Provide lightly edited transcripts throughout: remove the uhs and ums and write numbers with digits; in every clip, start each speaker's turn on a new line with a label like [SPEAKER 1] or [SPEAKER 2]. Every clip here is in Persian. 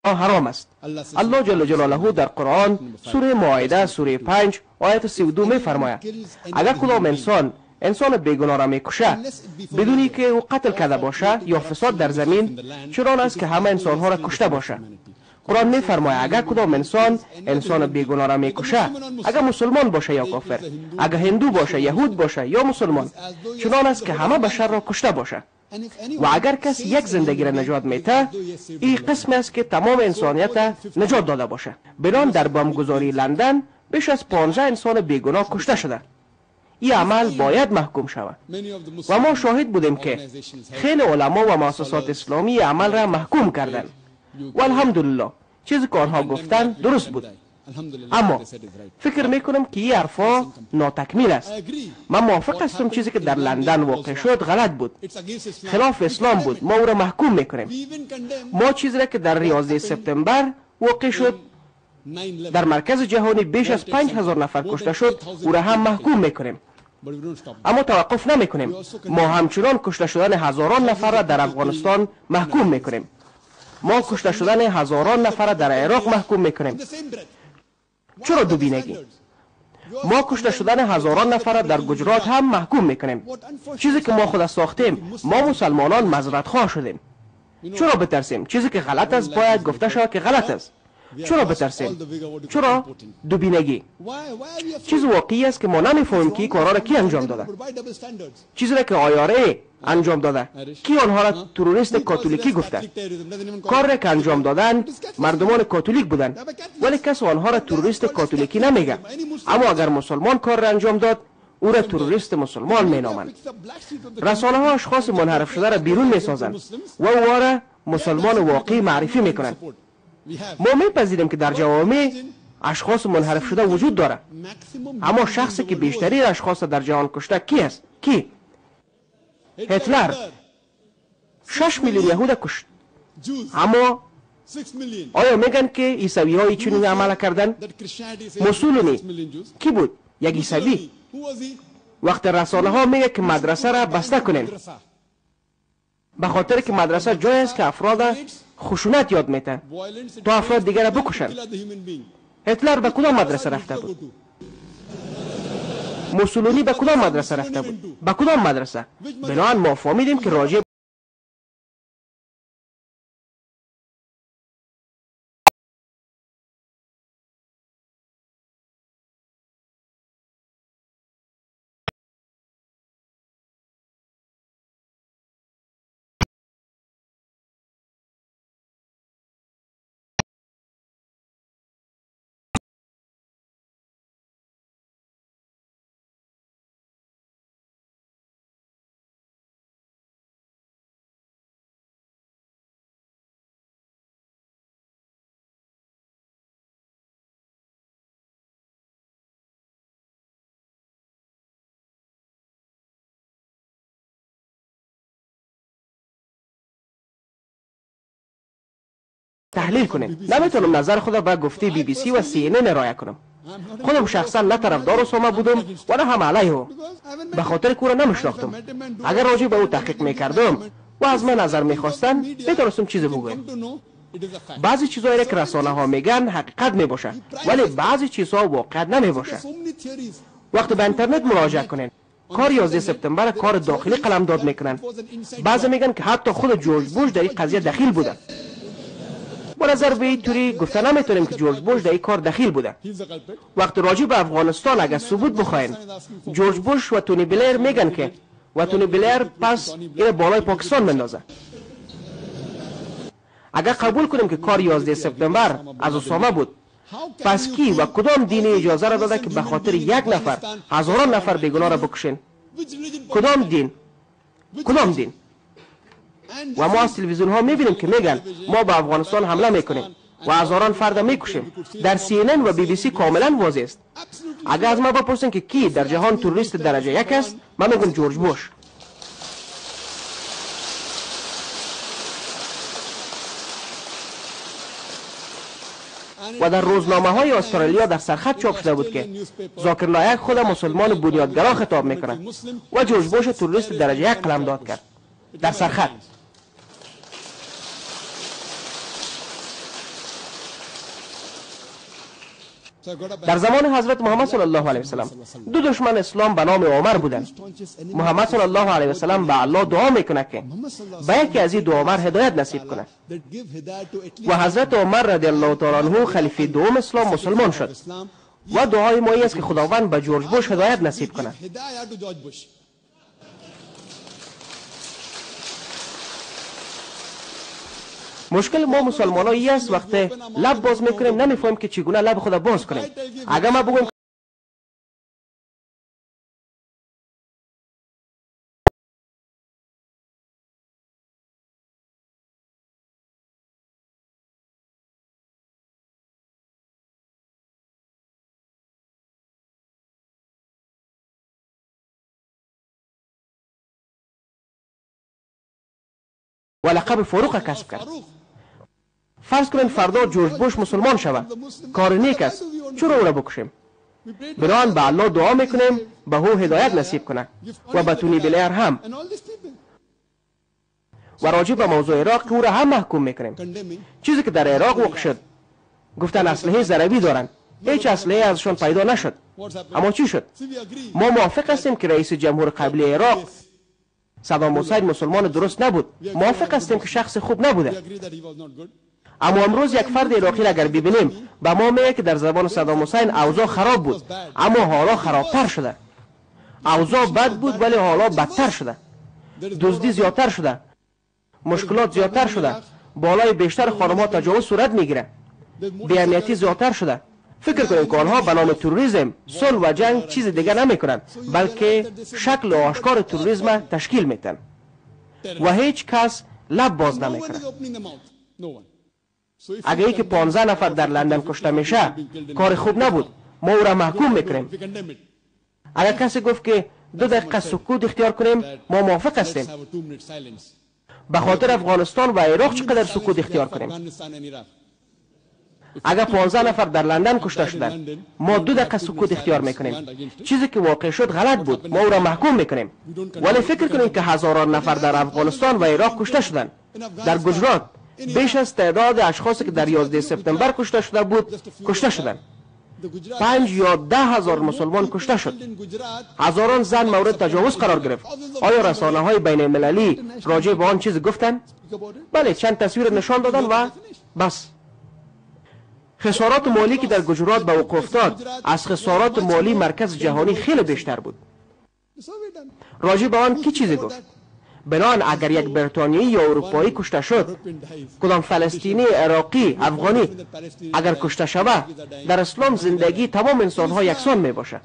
[SPEAKER 1] حرام است. الله جل جلاله در قرآن سوره مائده سوره 5 آیت 32 می فرماید اگر کدام انسان بیگناه را میکشه بدونی که او قتل کرده باشه یا فساد در زمین، چنان است که همه انسان ها را کشته باشه. قرآن می فرماید اگر کدام انسان بیگناه را میکشه، اگر مسلمان باشه یا کافر، اگر هندو باشه، یهود باشه یا مسلمان، چنان است که همه بشر را کشته باشه. و اگر کسی یک زندگی را نجات میده، این قسم است که تمام انسانیت نجات داده باشه. بنان در بمبگذاری لندن بیش از 15 انسان بیگناه کشته شده. این عمل باید محکوم شود و ما شاهد بودیم که خیلی علما و مؤسسات اسلامی عمل را محکوم کردند و الحمدلله چیزی که آنها گفتند درست بود. اما فکر میکنم که این حرفا ناتکمیل است. من موافق هستم چیزی که در لندن واقع شد غلط بود، خلاف اسلام بود، ما او را محکوم میکنیم. ما چیزی را که در 11 سپتامبر واقع شد در مرکز جهانی بیش از 5000 نفر کشته شد، او را هم محکوم میکنیم. اما توقف نمیکنیم. ما همچنان کشته شدن هزاران نفر را در افغانستان محکوم میکنیم. ما کشته شدن هزاران نفر را در عراق محکوم میکنیم. چرا دوبینگی؟ ما کشته شدن هزاران نفر را در گجرات هم محکوم میکنیم. چیزی که ما خود ساختیم. ما مسلمانان معذرت خواه شدیم. چرا بترسیم؟ چیزی که غلط است باید گفته شود که غلط است. چرا بترسیم؟ چرا دوبینگی؟ چیز واقعی است که ما نمیفهمیم که کارا را کی انجام داده. چیزی را که آیاره انجام داده، کی آنها را تروریست کاتولیکی گفته؟ کار را که انجام دادن مردمان کاتولیک بودند، ولی کس آنها را تروریست کاتولیکی نمیگه. اما اگر مسلمان کار را انجام داد، او را تروریست مسلمان مینامند. رسانه ها اشخاص منحرف شده را بیرون میسازند و او را مسلمان واقعی معرفی میکنند. ما میپذیریم که در جوامع اشخاص منحرف شده وجود داره، اما شخصی که بیشتری اشخاص در جهان کشته کی است؟ کی؟ هتلر 6 میلیون یهود کشت. اما آیا میگن که عیسوی ها چنین عمل کردن؟ موسولینی کی بود؟ یک عیسوی. وقت رسانه ها میگه که مدرسه را بسته کنین به خاطر که مدرسه جای است که افراد خشونت یاد میتن تا افراد دیگر را بکشن. هتلر به کدام مدرسه رفته بود؟ موسولینی به کدام مدرسه رفته بود؟ به کدام مدرسه؟ بنابراین ما فهمیدیم که راجع تحلیل کنیم. نمیتونم نظر خود به گفته بی بی سی و سی ان رعایت کنم. خودم شخصا نه طرفدار اسامه بودم و نه هم علیه او، به خاطر که او را نمیشناختم. اگر راجع به او تحقیق میکردم و از من نظر میخواستن میتونستم چیزی بگویم. بعضی چیزایی را که رسانه ها میگن حقیقت میباشه، ولی بعضی چیزها واقعیت نمیباشه. وقتی به اینترنت مراجعه کنین، کار 11 سپتامبر کار داخلی قلمداد میکنن. بعضی میگن که حتی خود جورج بوش در این قضیه دخیل بوده. با نظر به این طوری گفته نمیتونیم که جورج بوش در این کار دخیل بوده. وقتی راجع به افغانستان اگر ثبوت بخواین، جورج بوش و تونی بلیر میگن که و تونی بلیر پس این بالای پاکستان مندازه. اگر قبول کنیم که کار 11 سپتامبر از اسامه بود، پس کی و کدام دین اجازه را داده که به خاطر یک نفر هزاران نفر بیگناه را بکشین؟ کدام دین؟ کدام دین؟ و ما از تلویزیون ها میبینیم که میگن ما به افغانستان حمله میکنیم و هزاران فرد میکشیم. در سی ان ان و بی بی سی کاملا واضح است. اگر از ما بپرسین که کی در جهان تروریست درجه یک است، من میگم جورج بوش. و در روزنامه های استرالیا در سرخط چاپ شده بود که ذاکر نایک خود مسلمان بنیادگرا خطاب میکنه و جورج بوش تروریست درجه یک قلمداد کرد در سرخط. در زمان حضرت محمد صلی الله علیه وسلم دو دشمن اسلام به نام عمر بودند. محمد صلی الله علیه وسلم به الله دعا میکنه که به یکی از این دو عمر هدایت نصیب کنه و حضرت عمر رضی الله تعالی عنه خلیفه دوم اسلام مسلمان شد و دعای ما است که خداوند به جورج بوش هدایت نصیب کنه. مشکل ما مسلمان ها است وقتی لب باز میکنیم نمیفهمیم که چگونه لب خود باز کنیم. اگر ما بگویم و لقب فاروق کسب کرد. فرض کنین فردا جورج بوش مسلمان شود، کار نیک است، چرا او را بکشیم؟ بنابراین به الله دعا میکنیم به او هدایت نصیب کنه و به تونی بلیر هم. و راجع به موضوع عراق که او را هم محکوم میکنیم. چیزی که در عراق واقع شد، گفتن اسلحه ضربی دارند، هیچ اسلحه ازشان پیدا نشد. اما چی شد؟ ما موافق هستیم که رئیس جمهور قبلی عراق صدام حسین مسلمان درست نبود، موافق هستیم که شخص خوب نبوده. اما امروز یک فرد عراقی را اگر ببینیم به ما میگه که در زمان صدام حسین اوضاع خراب بود، اما حالا خرابتر شده. اوضاع بد بود ولی حالا بدتر شده. دزدی زیادتر شده، مشکلات زیادتر شده، بالای بیشتر خانم‌ها تجاوز صورت میگیره، بی‌امنیتی زیادتر شده. فکر کنیم که آنها به نام تروریسم، صلح و جنگ چیز دیگر نمیکنند، بلکه شکل آشکار تروریسم تشکیل میدن و هیچ کس لب باز نمیکنه. اگر یکی 15 نفر در لندن کشته میشه کار خوب نبود، ما او را محکوم میکنیم. اگر کسی گفت که 2 دقیقه سکوت اختیار کنیم، ما موافق هستیم. به خاطر افغانستان و عراق چقدر سکوت اختیار کنیم؟ اگر 15 نفر در لندن کشته شدند، ما 2 دقیقه سکوت اختیار میکنیم. چیزی که واقع شد غلط بود، ما او را محکوم میکنیم. ولی فکر کنیم که هزاران نفر در افغانستان و عراق کشته شدند. در گجرات بیش از تعداد اشخاصی که در 11 سپتامبر کشته شده بود کشته شدند. 5 یا 10 هزار مسلمان کشته شد. هزاران زن مورد تجاوز قرار گرفت. آیا رسانه های بین المللی راجع به آن چیز گفتن؟ بله، چند تصویر نشان دادن و بس. خسارات مالی که در گجرات به وقوع افتاد از خسارات مالی مرکز جهانی خیلی بیشتر بود. راجع به آن کی چیزی گفت؟ بنان اگر یک بریتانیایی یا اروپایی کشته شد، کدام فلسطینی، عراقی، افغانی اگر کشته شود، در اسلام زندگی تمام انسان ها یکسان می باشه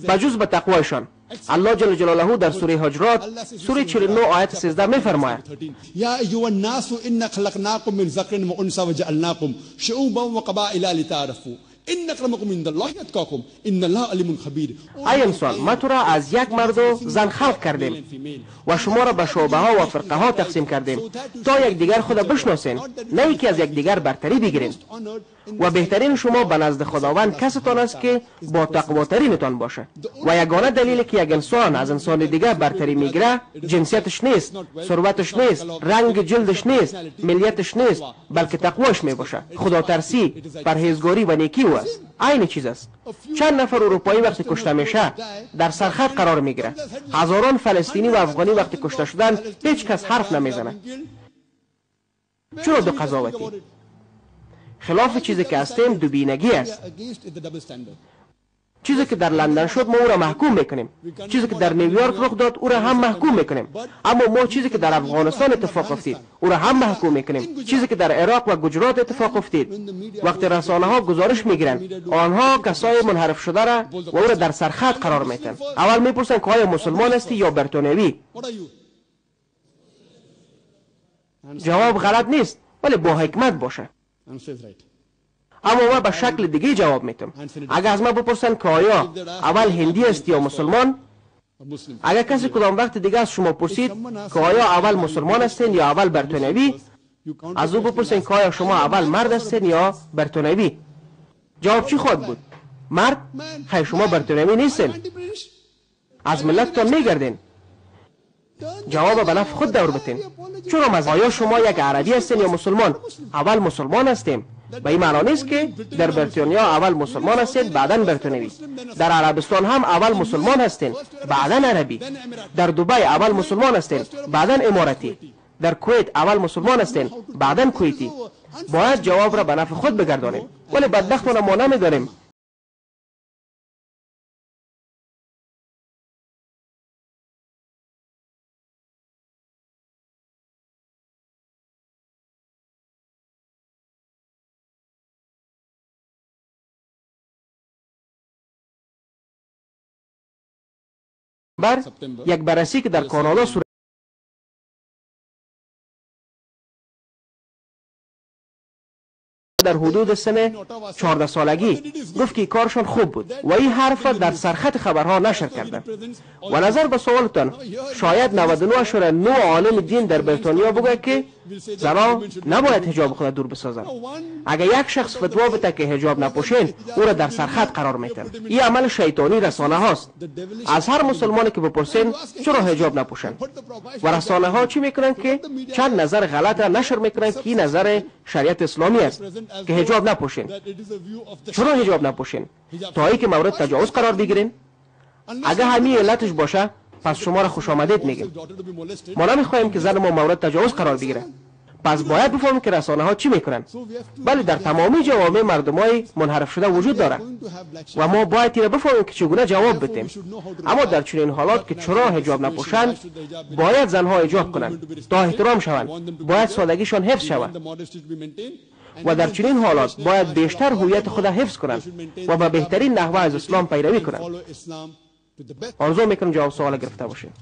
[SPEAKER 1] بجز به تقوایشان. الله جل جلاله در سوره حجرات سوره 49 آیت 13 می فرماید:
[SPEAKER 2] یا ایها الناس انا خلقناکم من ذکر و انثی وجعلناکم شعوبا وقبائل لتعارفوا ان اکرمکم عند الله اتقاکم ان الله علیم خبیر.
[SPEAKER 1] ای انسان، ما تو را از یک مرد و زن خلق کردیم و شما را به شعبه ها و فرقه ها تقسیم کردیم تا یک دیگر خود بشناسین، نه یکی از یک دیگر برتری بگیرین. و بهترین شما به نزد خداوند کستان است که با تقواترینتان باشه. و یگانه دلیلی که یک انسان از انسان دیگر برتری میگیره جنسیتش نیست، ثروتش نیست، رنگ جلدش نیست، ملیتش نیست، بلکه تقواش می باشه. خدا ترسی، پرهیزگاری و نیکی او است. عین چیز است. چند نفر اروپایی وقتی کشته میشه در سرخط قرار میگیره. هزاران فلسطینی و افغانی وقتی کشته شدن هیچ کس حرف نمیزنه. چرا دو قضاوتی؟ خلاف چیزی که هستیم دوبینگی است. چیزی که در لندن شد ما او را محکوم میکنیم، چیزی که در نیویورک رخ داد او را هم محکوم میکنیم. اما ما چیزی که در افغانستان اتفاق افتید او را هم محکوم میکنیم. چیزی که در عراق و گجرات اتفاق افتید، وقتی رسانه ها گزارش میگیرن آنها کسای منحرف شده را و او را در سرخط قرار میدن. اول میپرسن که آیا مسلمان هستی یا بریتانیایی؟ جواب غلط نیست ولی با حکمت باشه. اما ما به شکل دیگه جواب میتم. اگر از ما بپرسن که آیا اول هندی است یا مسلمان، اگر کسی کدام وقت دیگه از شما پرسید که آیا اول مسلمان هستین یا اول بریتانیایی، از او بپرسین که آیا شما اول مرد هستین یا بریتانیایی، جواب چی خواهد بود؟ مرد؟ خیر، شما بریتانیایی نیستین، از ملتتان میگردین. جواب به نفع خود دور بتین. چرا آیا شما یک عربی هستین یا مسلمان؟ اول مسلمان هستیم. به این معنا نیست که در بریتانیا اول مسلمان هستید بعدا بریتانیایی. در عربستان هم اول مسلمان هستین بعدا عربی. در دبی اول مسلمان هستین بعدا اماراتی. در کویت اول مسلمان هستین بعدا کویتی. باید جواب را به نفع خود بگردانیم، ولی بدبختانه ما نمیدانیم. یک بررسی که در کانادا صورت در حدود سن 14 سالگی گفت که کارشان خوب بود و این حرف در سرخط خبرها نشر کردند. و نظر به سوالتان، شاید 99.9 عالم دین در بریتانیا بگه که زنان نباید حجاب خود دور بسازند. اگر یک شخص فتوا بده که حجاب نپوشین، او را در سرخط قرار میتن. این عمل شیطانی رسانه هاست. از هر مسلمانی که بپرسین چرا حجاب نپوشن، و رسانه ها چی میکنن که چند نظر غلط را نشر میکنن که این نظر شریعت اسلامی است که حجاب نپوشین. چرا حجاب نپوشین؟ تا ای که مورد تجاوز قرار بگیرین. اگر همین علتش باشه پس شما را خوش آمدید میگیم. ما نمیخواهیم که زن ما مورد تجاوز قرار بگیره. پس باید بفهمیم که رسانه ها چی میکنن. بله، در تمامی جوامع مردمای منحرف شده وجود داره و ما باید اینو بفهمیم که چگونه جواب بدیم. اما در چنین حالات که چرا حجاب نپوشند، باید زنها حجاب کنند تا احترام شوند، باید سادگیشان حفظ شود و در چنین حالات باید بیشتر هویت خود حفظ کنند و به بهترین نحوه از اسلام پیروی کنند. آرزو میکنم جواب سوال گرفته باشید.